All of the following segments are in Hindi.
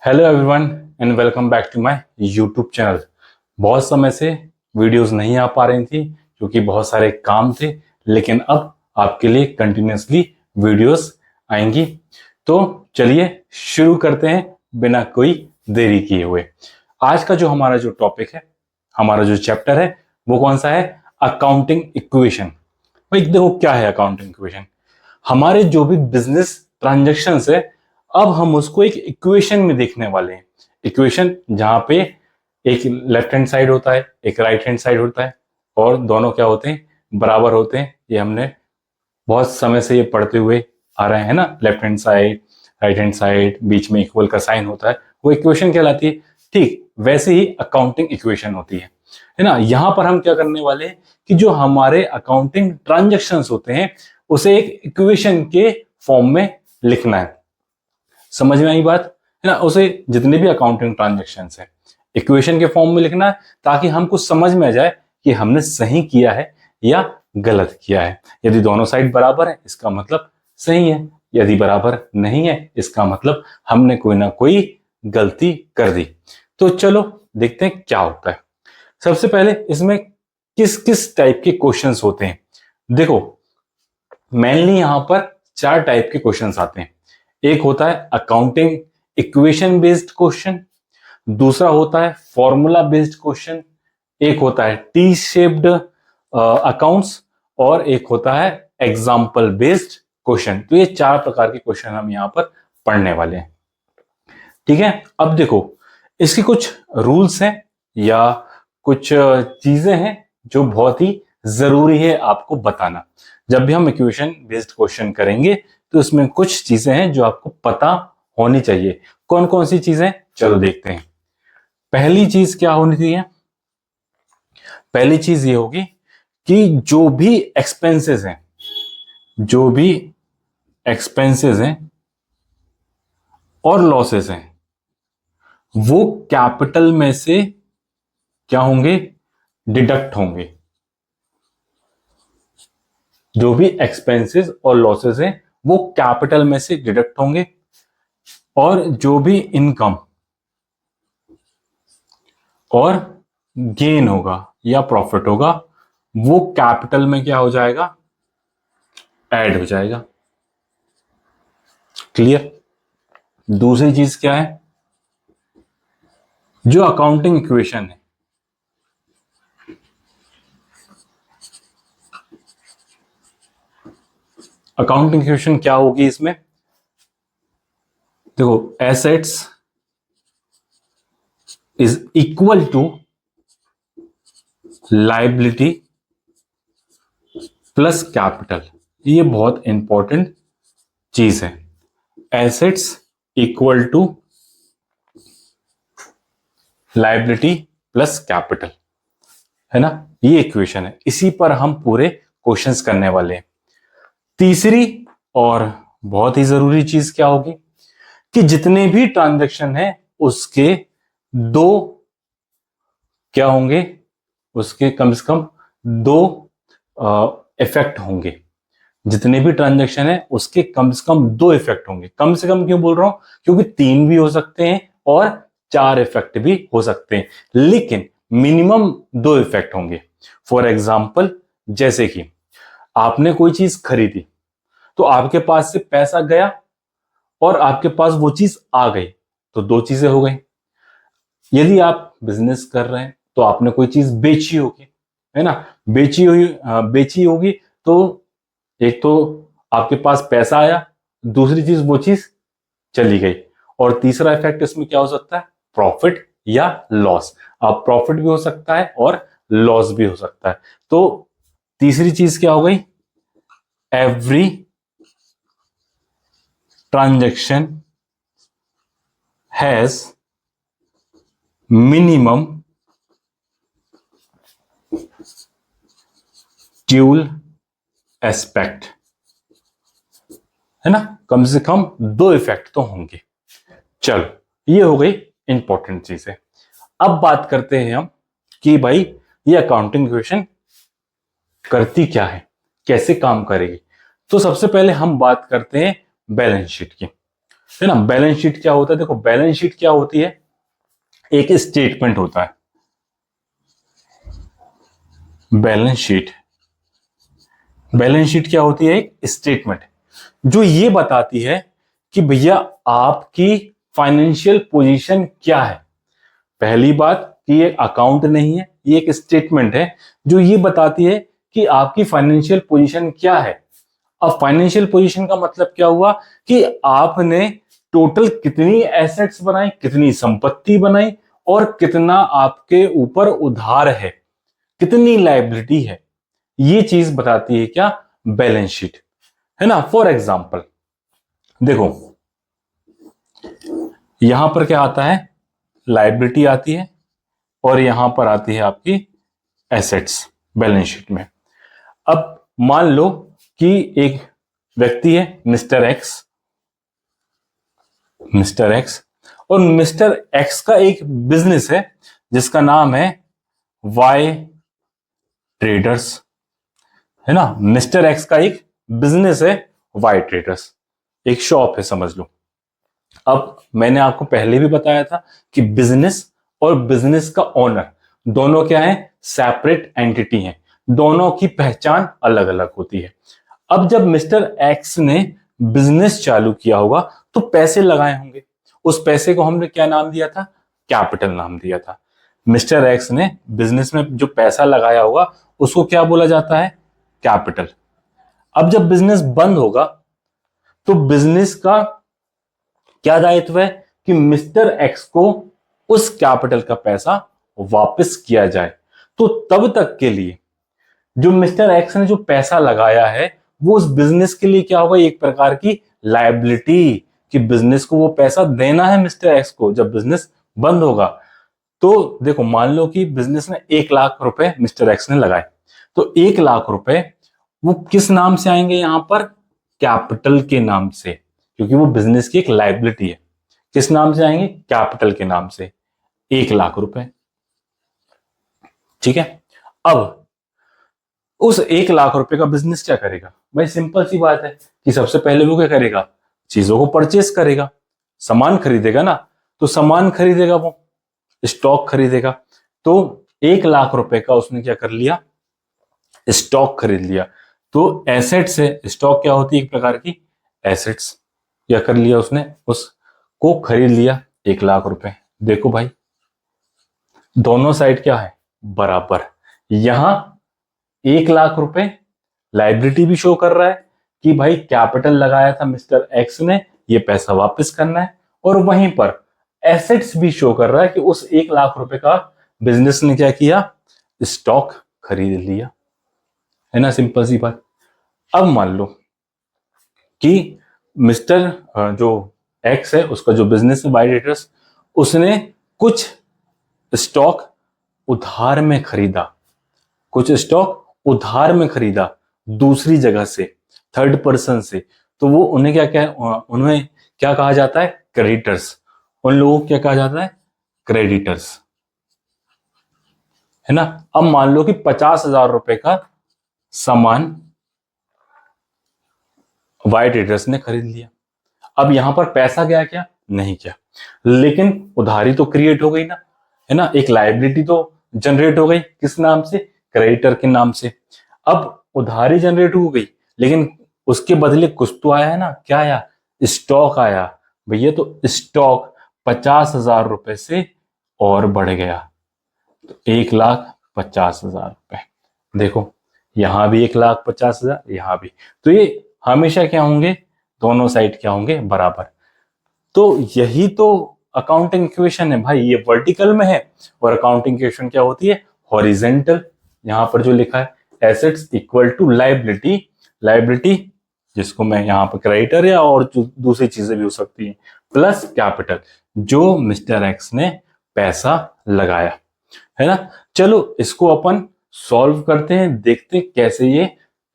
Hello everyone and welcome back to my YouTube channel. बहुत समय से वीडियोस नहीं आ पा रही थी क्योंकि बहुत सारे काम थे, लेकिन अब आपके लिए कंटिन्यूसली वीडियोस आएंगी। तो चलिए शुरू करते हैं बिना कोई देरी किए हुए। आज का जो हमारा जो टॉपिक है, हमारा जो चैप्टर है, वो कौन सा है? Accounting equation. भाई देखो, क्या है अकाउंटिंग इक्वेशन? हमारे जो भी बिजनेस ट्रांजेक्शन्स है, अब हम उसको एक इक्वेशन में देखने वाले हैं। इक्वेशन जहां पे एक लेफ्ट हैंड साइड होता है, एक राइट हैंड साइड होता है, और दोनों क्या होते हैं? बराबर होते हैं। ये हमने बहुत समय से ये पढ़ते हुए आ रहे हैं ना, left hand side, right hand side, बीच में इक्वल का साइन होता है, वो इक्वेशन कहलाती है। ठीक वैसे ही अकाउंटिंग इक्वेशन होती है ना। यहां पर हम क्या करने वाले हैं कि जो हमारे अकाउंटिंग ट्रांजेक्शन्स होते हैं उसे एक इक्वेशन के फॉर्म में लिखना है। समझ में आई बात है ना? उसे जितने भी अकाउंटिंग ट्रांजेक्शन्स है इक्वेशन के फॉर्म में लिखना है, ताकि हमको समझ में आ जाए कि हमने सही किया है या गलत किया है। यदि दोनों साइड बराबर है इसका मतलब सही है, यदि बराबर नहीं है इसका मतलब हमने कोई ना कोई गलती कर दी। तो चलो देखते हैं क्या होता है। सबसे पहले इसमें किस किस टाइप के क्वेश्चंस होते हैं। देखो, मेनली यहां पर 4 टाइप के क्वेश्चंस आते हैं। एक होता है अकाउंटिंग इक्वेशन बेस्ड क्वेश्चन, दूसरा होता है फॉर्मूला बेस्ड क्वेश्चन, एक होता है टी शेप्ड अकाउंट्स, और एक होता है एग्जाम्पल बेस्ड क्वेश्चन। तो ये 4 प्रकार के क्वेश्चन हम यहां पर पढ़ने वाले हैं। ठीक है, अब देखो, इसके कुछ रूल्स हैं या कुछ चीजें हैं जो बहुत ही जरूरी है आपको बताना। जब भी हम इक्वेशन बेस्ड क्वेश्चन करेंगे तो इसमें कुछ चीजें हैं जो आपको पता होनी चाहिए। कौन कौन सी चीजें? चलो देखते हैं। पहली चीज क्या होनी चाहिए? पहली चीज ये होगी कि जो भी एक्सपेंसेस हैं, जो भी एक्सपेंसेस हैं और लॉसेस हैं, वो कैपिटल में से क्या होंगे? डिडक्ट होंगे। जो भी एक्सपेंसेस और लॉसेस हैं वो कैपिटल में से डिडक्ट होंगे, और जो भी इनकम और गेन होगा या प्रॉफिट होगा वो कैपिटल में क्या हो जाएगा? ऐड हो जाएगा। क्लियर? दूसरी चीज क्या है? जो अकाउंटिंग इक्वेशन है, अकाउंटिंग इक्वेशन क्या होगी इसमें? देखो, assets is equal to liability plus capital. ये बहुत इंपॉर्टेंट चीज है। Assets equal to liability plus capital, है ना? ये इक्वेशन है, इसी पर हम पूरे क्वेश्चंस करने वाले हैं। तीसरी और बहुत ही जरूरी चीज क्या होगी कि जितने भी ट्रांजैक्शन है उसके 2 क्या होंगे? उसके कम से कम 2 इफेक्ट होंगे। जितने भी ट्रांजैक्शन है उसके कम से कम 2 इफेक्ट होंगे। कम से कम क्यों बोल रहा हूं? क्योंकि 3 भी हो सकते हैं और 4 इफेक्ट भी हो सकते हैं, लेकिन मिनिमम 2 इफेक्ट होंगे। फॉर एग्जाम्पल, जैसे कि आपने कोई चीज खरीदी तो आपके पास से पैसा गया और आपके पास वो चीज आ गई, तो 2 चीजें हो गई। यदि आप बिजनेस कर रहे हैं तो आपने कोई चीज बेची होगी, है ना? बेची होगी, तो एक तो आपके पास पैसा आया, दूसरी चीज वो चीज चली गई, और तीसरा इफेक्ट इसमें क्या हो सकता है? प्रॉफिट या लॉस। अब प्रॉफिट भी हो सकता है और लॉस भी हो सकता है। तो तीसरी चीज क्या हो गई? Every transaction has minimum dual aspect, है ना? कम से कम 2 इफेक्ट तो होंगे। चलो, ये हो गई इंपॉर्टेंट चीज है। अब बात करते हैं हम कि भाई ये अकाउंटिंग इक्वेशन करती क्या है, कैसे काम करेगी। तो सबसे पहले हम बात करते हैं बैलेंस शीट की। है ना। बैलेंस शीट क्या होता है, देखो बैलेंस शीट क्या होती है, एक स्टेटमेंट होता है। बैलेंस शीट, बैलेंस शीट क्या होती है, एक स्टेटमेंट जो ये बताती है कि भैया आपकी फाइनेंशियल पोजीशन क्या है। पहली बात कि ये अकाउंट नहीं है, ये एक स्टेटमेंट है जो ये बताती है कि आपकी फाइनेंशियल पोजीशन क्या है। अब फाइनेंशियल पोजीशन का मतलब क्या हुआ कि आपने टोटल कितनी एसेट्स बनाई, कितनी संपत्ति बनाई, और कितना आपके ऊपर उधार है, कितनी लायबिलिटी है। ये चीज बताती है क्या, बैलेंस शीट, है ना। फॉर एग्जाम्पल देखो यहां पर क्या आता है, लायबिलिटी आती है, और यहां पर आती है आपकी एसेट्स बैलेंस शीट में। अब मान लो कि एक व्यक्ति है मिस्टर एक्स, मिस्टर एक्स, और मिस्टर एक्स का एक बिजनेस है जिसका नाम है वाई ट्रेडर्स, है ना। मिस्टर एक्स का एक बिजनेस है वाई ट्रेडर्स, एक शॉप है समझ लो। अब मैंने आपको पहले भी बताया था कि बिजनेस और बिजनेस का ओनर दोनों क्या है, सेपरेट एंटिटी हैं, दोनों की पहचान अलग अलग होती है। अब जब मिस्टर एक्स ने बिजनेस चालू किया होगा तो पैसे लगाए होंगे, उस पैसे को हमने क्या नाम दिया था, कैपिटल नाम दिया था। मिस्टर एक्स ने बिजनेस में जो पैसा लगाया होगा उसको क्या बोला जाता है, कैपिटल। अब जब बिजनेस बंद होगा तो बिजनेस का क्या दायित्व है कि मिस्टर एक्स को उस कैपिटल का पैसा वापस किया जाए। तो तब तक के लिए जो मिस्टर एक्स ने जो पैसा लगाया है वो उस बिजनेस के लिए क्या होगा, एक प्रकार की लायबिलिटी, कि बिजनेस को वो पैसा देना है मिस्टर एक्स को जब बिजनेस बंद होगा। तो देखो मान लो कि बिजनेस में 1 लाख रुपए मिस्टर एक्स ने लगाए, तो 1 लाख रुपए वो किस नाम से आएंगे, यहां पर कैपिटल के नाम से, क्योंकि वो बिजनेस की एक लायबिलिटी है। किस नाम से आएंगे, कैपिटल के नाम से, 1 लाख रुपए। ठीक है। अब उस 1 लाख रुपए का बिजनेस क्या करेगा, भाई सिंपल सी बात है कि सबसे पहले वो क्या करेगा, चीजों को परचेस करेगा, सामान खरीदेगा ना। तो सामान खरीदेगा, वो स्टॉक खरीदेगा। तो 1 लाख रुपए का उसने क्या कर लिया, स्टॉक खरीद लिया। तो एसेट्स है, स्टॉक क्या होती है, एक प्रकार की एसेट्स। क्या कर लिया उसने, उसको खरीद लिया 1 लाख रुपए। देखो भाई दोनों साइड क्या है, बराबर। यहां 1 लाख रुपए लाइबिलिटी भी शो कर रहा है कि भाई कैपिटल लगाया था मिस्टर एक्स ने, ये पैसा वापस करना है, और वहीं पर एसेट्स भी शो कर रहा है कि उस 1 लाख रुपए का बिजनेस ने क्या किया, स्टॉक खरीद लिया, है ना, सिंपल सी बात। अब मान लो कि मिस्टर जो एक्स है उसका जो बिजनेस है बाय डेटर्स, उसने कुछ स्टॉक उधार में खरीदा, कुछ स्टॉक उधार में खरीदा दूसरी जगह से, थर्ड पर्सन से। तो वो उन्हें क्या क्या उन्हें क्या कहा जाता है, क्रेडिटर्स। उन लोगों को क्या कहा जाता है, क्रेडिटर्स, है ना। अब मान लो कि 50,000 रुपए का सामान वाई ट्रेडर्स ने खरीद लिया। अब यहां पर पैसा गया क्या, नहीं क्या, लेकिन उधारी तो क्रिएट हो गई ना, है ना। एक लायबिलिटी तो जनरेट हो गई, किस नाम से, क्रेडिटर के नाम से। अब उधारी जनरेट हो गई, लेकिन उसके बदले कुछ तो आया है ना, क्या आया, स्टॉक आया। भैया तो स्टॉक 50,000 रुपए से और बढ़ गया, तो 1,50,000 रुपए। देखो यहां भी 1,50,000, यहां भी। तो ये हमेशा क्या होंगे, दोनों साइड क्या होंगे, बराबर। तो यही तो अकाउंटिंग इक्वेशन है भाई, ये वर्टिकल में है, और अकाउंटिंग इक्वेशन क्या होती है, हॉरिजेंटल। यहां पर जो लिखा है assets equal to liability, liability जिसको मैं यहां पर क्रेडिटर या और जो दूसरी चीजें भी हो सकती हैं, प्लस कैपिटल जो मिस्टर एक्स ने पैसा लगाया, है ना। चलो इसको अपन सॉल्व करते हैं, देखते हैं कैसे ये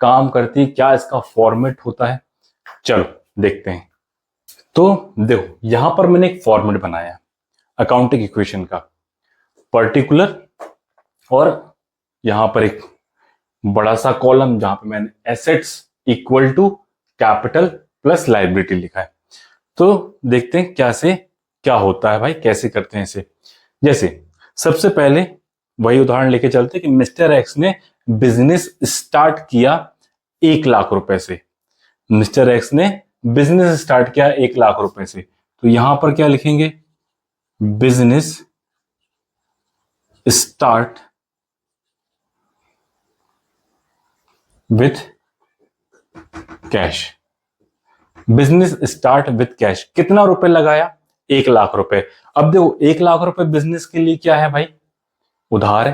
काम करती है, क्या इसका फॉर्मेट होता है। चलो देखते हैं। तो देखो यहां पर मैंने एक फॉर्मेट बनाया अकाउंटिंग इक्वेशन का, पर्टिकुलर, और यहां पर एक बड़ा सा कॉलम जहां पे मैंने assets equal to capital plus liability लिखा है। तो देखते हैं क्या होता है भाई, कैसे करते हैं इसे। जैसे सबसे पहले वही उदाहरण लेके चलते कि मिस्टर एक्स ने बिजनेस स्टार्ट किया 1 लाख रुपए से। मिस्टर एक्स ने बिजनेस स्टार्ट किया 1 लाख रुपए से, तो यहां पर क्या लिखेंगे, business start with cash. Business start with cash, कितना रुपए लगाया, 1 लाख रुपए। अब देखो 1 लाख रुपए बिजनेस के लिए क्या है भाई, उधार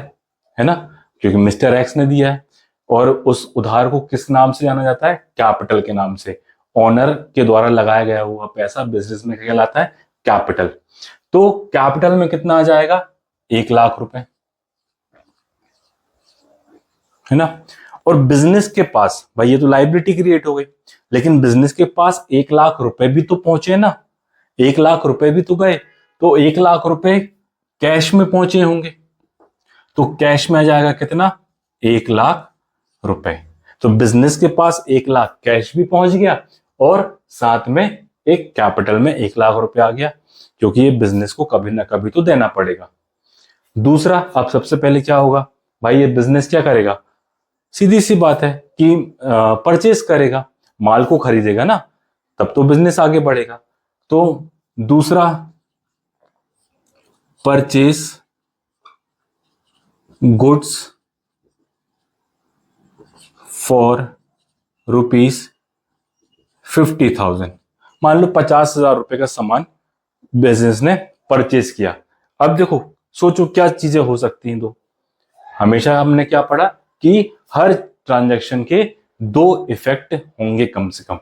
है ना, क्योंकि मिस्टर एक्स ने दिया है। और उस उधार को किस नाम से जाना जाता है, कैपिटल के नाम से। ओनर के द्वारा लगाया गया हुआ पैसा बिजनेस में कहलाता है कैपिटल। तो कैपिटल में कितना आ जाएगा, 1 लाख रुपए, है ना। और बिजनेस के पास भाई, ये तो लाइबिलिटी क्रिएट हो गई, लेकिन बिजनेस के पास 1 लाख रुपए भी तो पहुंचे ना, 1 लाख रुपए भी तो गए, तो 1 लाख रुपए कैश में पहुंचे होंगे, तो कैश में आ जाएगा कितना, 1 लाख रुपए। तो बिजनेस के पास 1 लाख कैश भी पहुंच गया, और साथ में एक कैपिटल में 1 लाख रुपए आ गया, क्योंकि ये बिजनेस को कभी ना कभी तो देना पड़ेगा। दूसरा, अब सबसे पहले क्या होगा भाई, ये बिजनेस क्या करेगा, सीधी सी बात है कि परचेस करेगा, माल को खरीदेगा ना, तब तो बिजनेस आगे बढ़ेगा। तो दूसरा, परचेस गुड्स फॉर ₹50,000। मान लो 50,000 रुपए का सामान बिजनेस ने परचेस किया। अब देखो सोचो क्या चीजें हो सकती हैं। दो, हमेशा हमने क्या पढ़ा कि हर ट्रांजैक्शन के 2 इफेक्ट होंगे कम से कम।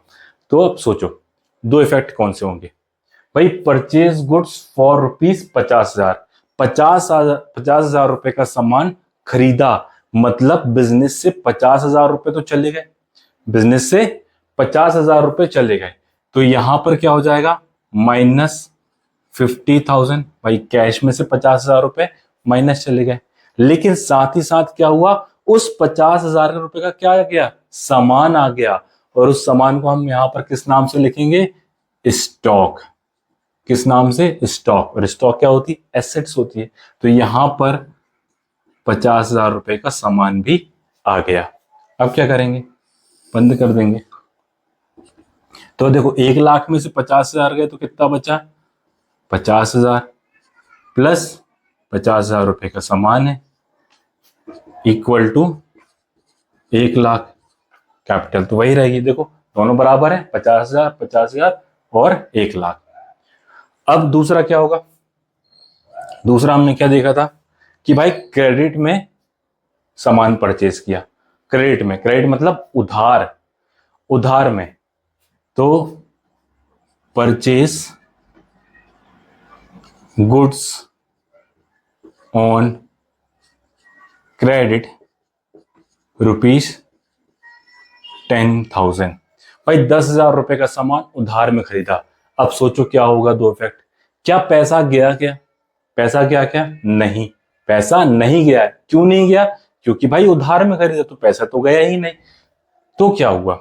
तो अब सोचो 2 इफेक्ट कौन से होंगे भाई, परचेज गुड्स फॉर ₹50,000, 50,000 रुपए का सामान खरीदा, मतलब बिजनेस से 50,000 रुपए तो चले गए, बिजनेस से 50,000 रुपए चले गए। तो यहां पर क्या हो जाएगा, -50,000, भाई कैश में से 50,000 रुपए माइनस चले गए। लेकिन साथ ही साथ क्या हुआ, उस 50,000 रुपए का क्या आ गया, सामान आ गया, और उस सामान को हम यहां पर किस नाम से लिखेंगे, स्टॉक। किस नाम से, स्टॉक। और स्टॉक क्या होती है, एसेट्स होती है। तो यहां पर 50,000 रुपए का सामान भी आ गया। अब क्या करेंगे, बंद कर देंगे। तो देखो 1 लाख में से 50,000 गए तो कितना बचा, 50,000 प्लस 50,000 रुपए का सामान है, इक्वल टू 1 लाख। कैपिटल तो वही रहेगी, देखो दोनों बराबर है, 50,000 50,000 और 1 लाख। अब दूसरा क्या होगा, दूसरा हमने क्या देखा था कि भाई क्रेडिट में सामान परचेज किया, क्रेडिट में, क्रेडिट मतलब उधार, उधार में, तो परचेज गुड्स ऑन क्रेडिट ₹10,000। भाई 10,000 रुपए का सामान उधार में खरीदा। अब सोचो क्या होगा, 2 इफेक्ट। क्या पैसा गया, क्या पैसा गया, क्या नहीं, पैसा नहीं गया। क्यों नहीं गया, क्योंकि भाई उधार में खरीदा तो पैसा तो गया ही नहीं। तो क्या हुआ,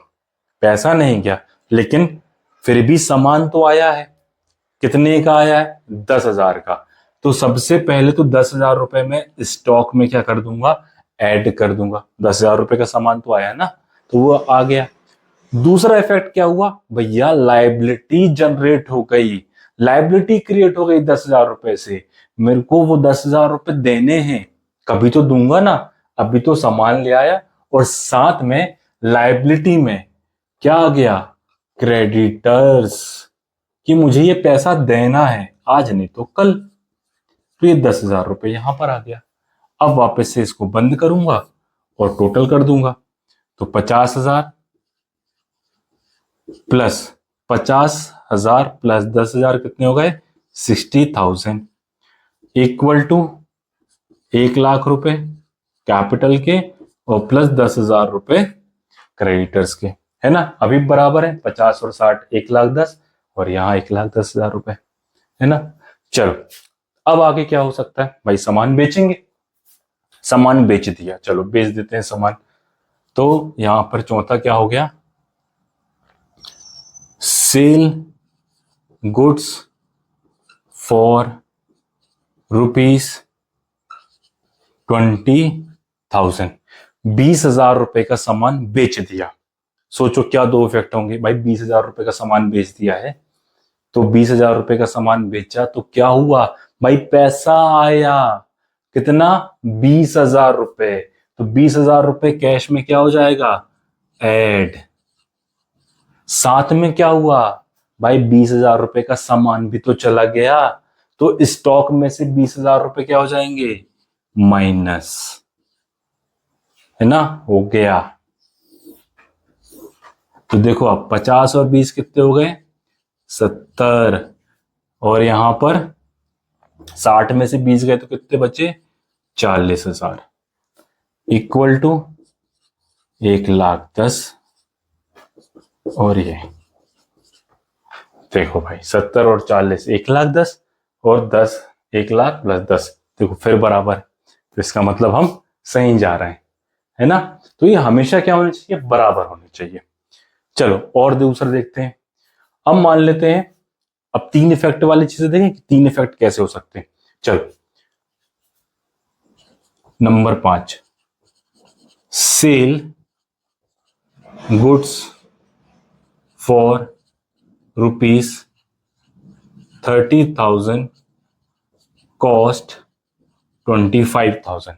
पैसा नहीं गया, लेकिन फिर भी सामान तो आया है। कितने का आया है, 10,000 का। तो सबसे पहले तो 10,000 रुपए में स्टॉक में क्या कर दूंगा, ऐड कर दूंगा। 10,000 रुपए का सामान तो आया ना, तो वो आ गया। दूसरा इफेक्ट क्या हुआ भैया, लाइबिलिटी जनरेट हो गई, लाइबिलिटी क्रिएट हो गई 10,000 रुपए से। मेरे को वो 10,000 रुपए देने हैं, कभी तो दूंगा ना, अभी तो सामान ले आया। और साथ में लाइबिलिटी में क्या आ गया, क्रेडिटर्स, कि मुझे ये पैसा देना है, आज नहीं तो कल। तो ये 10,000 रुपए यहां पर आ गया। अब वापस से इसको बंद करूंगा और टोटल कर दूंगा। तो 50,000 प्लस 50,000 प्लस 10,000 कितने हो गए, 60,000, इक्वल टू 1 लाख रुपए कैपिटल के और प्लस 10,000 रुपए क्रेडिटर्स के, है ना। अभी बराबर है 50 और 60, 1,10,000, और यहाँ 1,10,000 रुपए, है ना। चलो अब आगे क्या हो सकता है भाई, सामान बेचेंगे, सामान बेच दिया, चलो बेच देते हैं सामान। तो यहां पर चौथा क्या हो गया, सेल गुड्स फॉर ₹20,000, 20,000 रुपए का सामान बेच दिया। सोचो क्या दो इफेक्ट होंगे भाई, 20,000 रुपए का सामान बेच दिया है, तो 20,000 रुपए का सामान बेचा तो क्या हुआ भाई, पैसा आया कितना, 20,000 रुपए। तो 20,000 रुपए कैश में क्या हो जाएगा, ऐड। साथ में क्या हुआ भाई, 20,000 रुपए का सामान भी तो चला गया, तो स्टॉक में से 20,000 रुपए क्या हो जाएंगे, माइनस, है ना, हो गया। तो देखो अब 50 और 20 कितने हो गए, 70, और यहां पर 60 में से 20 गए तो कितने बचे, 40,000, इक्वल टू 1,10,000। और ये देखो भाई 70 और 40, 1,10,000, और 10, 1,00,000 प्लस 10, देखो फिर बराबर, तो इसका मतलब हम सही जा रहे हैं, है ना। तो ये हमेशा क्या होना चाहिए, बराबर होने चाहिए। चलो और दूसरा देखते हैं। अब मान लेते हैं, अब 3 इफेक्ट वाली चीजें देखें कि 3 इफेक्ट कैसे हो सकते हैं। चलो number 5, sell goods for ₹30,000 cost 25,000।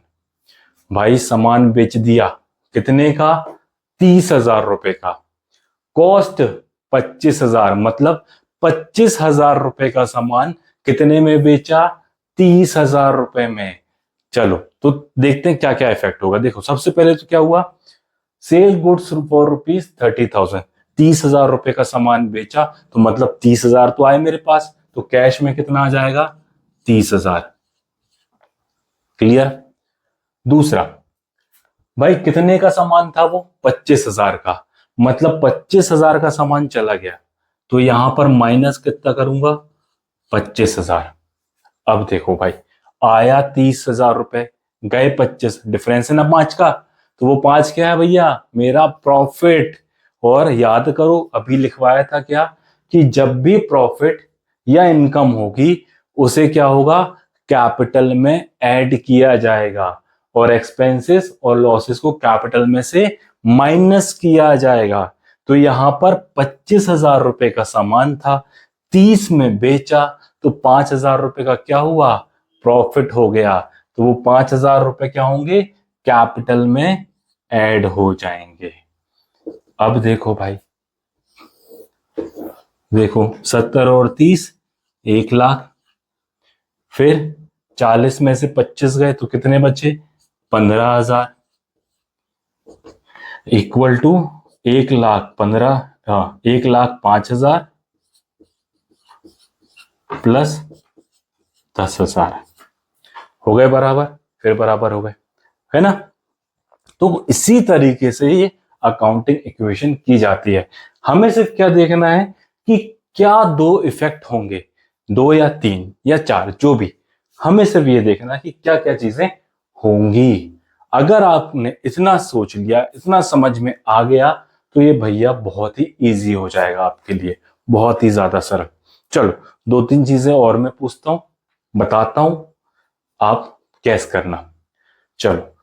भाई सामान बेच दिया कितने का, 30,000 रुपए का, कॉस्ट 25,000, मतलब 25,000 रुपए का सामान कितने में बेचा, 30,000 रुपए में। चलो तो देखते हैं क्या क्या इफेक्ट होगा। देखो सबसे पहले तो क्या हुआ, सेल गुड्स फॉर ₹30,000, 30,000 रुपए का सामान बेचा, तो मतलब 30,000 तो आए मेरे पास, तो कैश में कितना आ जाएगा, 30,000। क्लियर। दूसरा भाई कितने का सामान था वो, 25,000 का, मतलब 25,000 का सामान चला गया, तो यहां पर माइनस कितना करूंगा, 25,000। अब देखो भाई आया 30,000 रुपए, गए 25, डिफरेंस है ना 5 का, तो वो 5 क्या है भैया, मेरा प्रॉफिट। और याद करो अभी लिखवाया था क्या, कि जब भी प्रॉफिट या इनकम होगी उसे क्या होगा, कैपिटल में ऐड किया जाएगा, और एक्सपेंसेस और लॉसेस को कैपिटल में से माइनस किया जाएगा। तो यहां पर 25,000 रुपए का सामान था, 30 में बेचा, तो 5,000 रुपए का क्या हुआ, प्रॉफिट हो गया। तो वो 5,000 रुपए क्या होंगे, कैपिटल में ऐड हो जाएंगे। अब देखो भाई, देखो 70 और 30, 1,00,000, फिर 40 में से 25 गए तो कितने बचे, 15,000, इक्वल टू 1,15,000, हाँ 1,05,000 प्लस 10,000, हो गए बराबर, फिर बराबर हो गए, है ना। तो इसी तरीके से ये अकाउंटिंग इक्वेशन की जाती है। हमें सिर्फ क्या देखना है कि क्या दो इफेक्ट होंगे, 2 या 3 या 4, जो भी, हमें सिर्फ ये देखना है कि क्या क्या चीजें होंगी। अगर आपने इतना सोच लिया, इतना समझ में आ गया, तो ये भैया बहुत ही इजी हो जाएगा आपके लिए, बहुत ही ज्यादा सरल। चलो 2-3 चीजें और मैं पूछता हूं, बताता हूं, आप कैस करना। चलो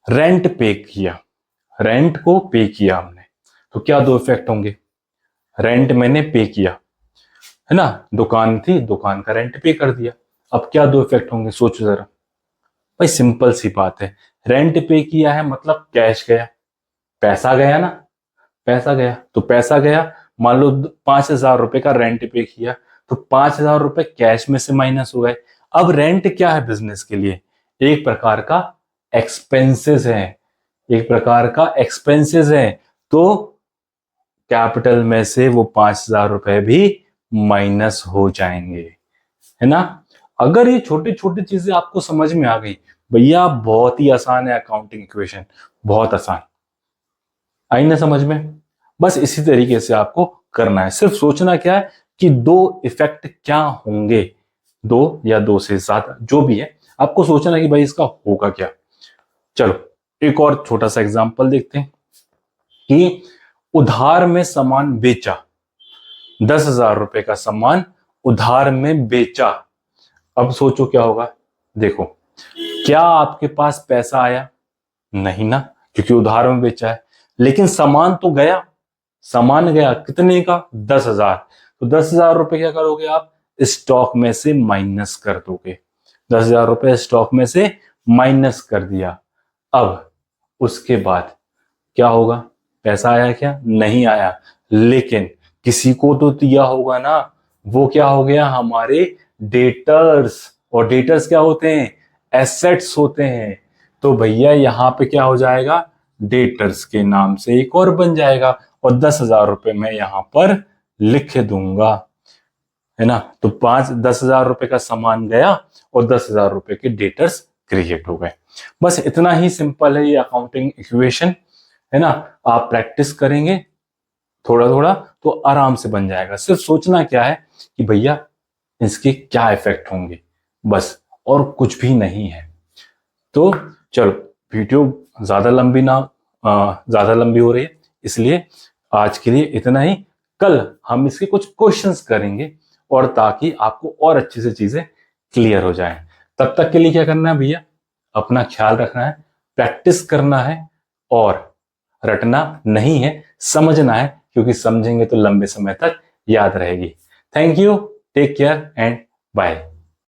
रेंट पे किया, रेंट को पे किया हमने, तो क्या दो इफेक्ट होंगे, रेंट मैंने पे किया, है ना, दुकान थी, दुकान का रेंट पे कर दिया, अब क्या दो इफेक्ट होंगे, सोचो जरा। भाई सिंपल सी बात है, रेंट पे किया है मतलब कैश गया, पैसा गया ना, पैसा गया, तो पैसा गया, मान लो 5,000 रुपए का रेंट पे किया, तो 5,000 रुपए कैश में से माइनस हो गए। अब रेंट क्या है बिजनेस के लिए, एक प्रकार का एक्सपेंसेस है, एक प्रकार का एक्सपेंसेस है, तो कैपिटल में से वो 5,000 रुपए भी माइनस हो जाएंगे, है ना। अगर ये छोटी छोटी चीजें आपको समझ में आ गई, भैया बहुत ही आसान है अकाउंटिंग इक्वेशन, बहुत आसान, आई ना समझ में। बस इसी तरीके से आपको करना है, सिर्फ सोचना क्या है कि दो इफेक्ट क्या होंगे, 2 या 2 से ज्यादा, जो भी है आपको सोचना है कि भाई इसका होगा क्या। चलो एक और छोटा सा एग्जांपल देखते हैं कि उधार में सामान बेचा, 10,000 रुपए का सामान उधार में बेचा। अब सोचो क्या होगा। देखो, क्या आपके पास पैसा आया? नहीं ना, क्योंकि उधार में बेचा है। लेकिन सामान तो गया। सामान गया कितने का? 10,000। तो 10,000 रुपए क्या करोगे आप? स्टॉक में से माइनस कर दोगे। 10,000 रुपए स्टॉक में से माइनस कर दिया। अब उसके बाद क्या होगा? पैसा आया क्या? नहीं आया। लेकिन किसी को तो दिया होगा ना। वो क्या हो गया? हमारे डेटर्स। और डेटर्स क्या होते हैं? एसेट्स होते हैं। तो भैया यहाँ पे क्या हो जाएगा? डेटर्स के नाम से एक और बन जाएगा, और 10,000 रुपए मैं यहाँ पर लिख दूंगा, है ना। तो 10,000 रुपए का सामान गया और 10,000 रुपए के डेटर्स क्रिएट हो गए। बस इतना ही सिंपल है ये अकाउंटिंग इक्वेशन, है ना। आप प्रैक्टिस करेंगे थोड़ा थोड़ा तो आराम से बन जाएगा। सिर्फ सोचना क्या है कि भैया इसके क्या इफेक्ट होंगे, बस, और कुछ भी नहीं है। तो चलो, वीडियो ज्यादा लंबी हो रही है, इसलिए आज के लिए इतना ही। कल हम इसके कुछ क्वेश्चंस करेंगे, और ताकि आपको और अच्छे से चीजें क्लियर हो जाएं। तब तक के लिए क्या करना है भैया? अपना ख्याल रखना है, प्रैक्टिस करना है, और रटना नहीं है, समझना है, क्योंकि समझेंगे तो लंबे समय तक याद रहेगी। Thank you, take care and bye.